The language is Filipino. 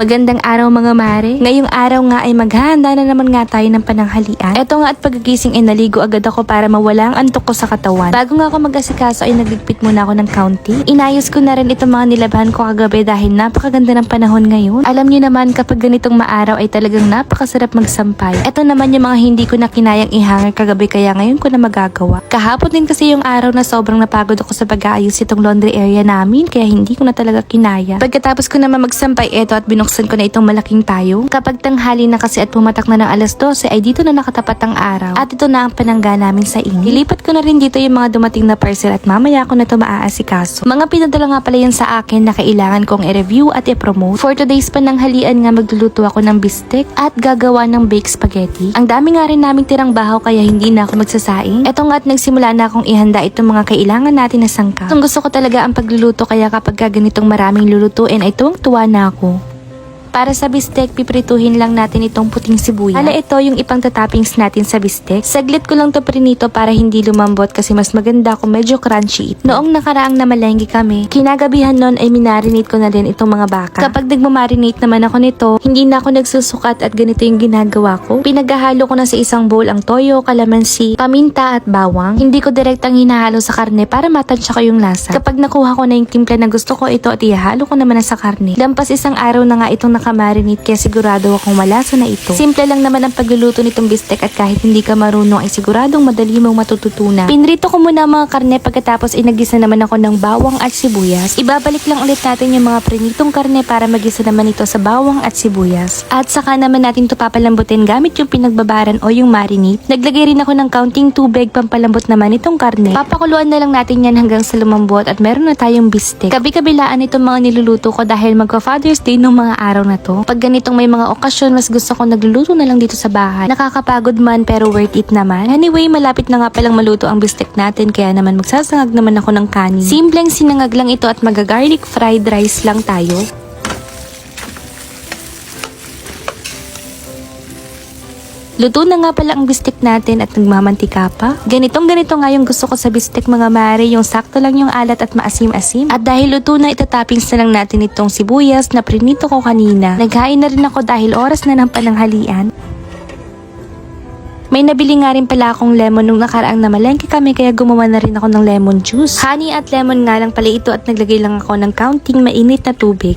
Magandang araw mga mare. Ngayong araw nga ay maghahanda na naman nga tayo ng pananghalian. Eto nga at pagkagising ay naligo agad ako para mawala ang antok ko sa katawan. Bago nga ako mag-asikaso ay nagligpit muna ako ng counting. Inayos ko na rin itong mga nilabhan ko kagabi dahil napakaganda ng panahon ngayon. Alam niyo naman kapag ganitong maaraw ay talagang napakasarap magsampay. Eto naman yung mga hindi ko na kinayang ihanger kagabi kaya ngayon ko na magagawa. Kahapon din kasi yung araw na sobrang napagod ako sa pag-aayos itong laundry area namin kaya hindi ko na talaga kinaya. Pagkatapos ko naman magsampay eto at binuksan ko na itong malaking tayo. Kapag tanghali na kasi at pumatak na ng alas 12 ay dito na nakatapat ang araw. At ito na ang panangga namin sa inyo. Ilipat ko na rin dito yung mga dumating na parcel at mamaya ko na ito maaasikaso. Mga pinadala nga pala yan sa akin na kailangan kong i-review at i-promote. For today's pananghalian nga magluluto ako ng bistek at gagawa ng baked spaghetti. Ang dami nga rin naming tirang bahaw kaya hindi na ako magsasaing. Eto nga at nagsimula na akong ihanda itong mga kailangan natin na sangkap. Itong gusto ko talaga ang pagluluto kaya kapag ganitong maraming lulutuin ay tuwang-tuwa na ako. Para sa bistek, piprituhin lang natin itong puting sibuyas. Hala, ito yung ipang toppings natin sa bistek. Saglit ko lang to prinito para hindi lumambot kasi mas maganda kung medyo crunchy ito. Noong nakaraang namalengke kami, kinagabihan nun ay minarinate ko na din itong mga baka. Kapag nagmamarinate naman ako nito, hindi na ako nagsusukat at ganito yung ginagawa ko. Pinaghahalo ko na sa isang bowl ang toyo, kalamansi, paminta at bawang. Hindi ko direktang hinahalo sa karne para matansya ko yung lasa. Kapag nakuha ko na yung timpla na gusto ko ito at ihalo ko naman na sa karne. Lampas isang araw na nga itong nakamarinate kaya sigurado akong malasa na ito. Simple lang naman ang pagluluto nitong bistek at kahit hindi ka marunong ay siguradong madali mong matututunan. Pinrito ko muna ang mga karne pagkatapos inagisa naman ako ng bawang at sibuyas. Ibabalik lang ulit natin yung mga prinitong karne para magisa naman ito sa bawang at sibuyas. At saka naman natin ito papalambutin gamit yung pinagbabaran o yung marinate. Naglagay rin ako ng counting tubig pampalambot naman itong karne. Papakuluan na lang natin yan hanggang sa lumambot at meron na tayong bistek. Kabi-kabilaan itong mga niluluto ko dahil magpa-Father's Day ng mga araw na to. Pag ganitong may mga okasyon, mas gusto ko nagluluto na lang dito sa bahay. Nakakapagod man pero worth it naman. Anyway, malapit na nga palang maluto ang bistek natin kaya naman magsasangag naman ako ng kanin. Simpleng sinangag lang ito at magagarlic fried rice lang tayo. Luto na nga pala ang bistek natin at nagmamantika pa. Ganito nga yung gusto ko sa bistek mga mare, yung sakto lang yung alat at maasim-asim. At dahil luto na, itatoppings na lang natin itong sibuyas na prinito ko kanina. Naghain na rin ako dahil oras na ng pananghalian. May nabili nga rin pala akong lemon nung nakaraang namalengke kami kaya gumawa na rin ako ng lemon juice. Honey at lemon nga lang pala ito at naglagay lang ako ng counting mainit na tubig.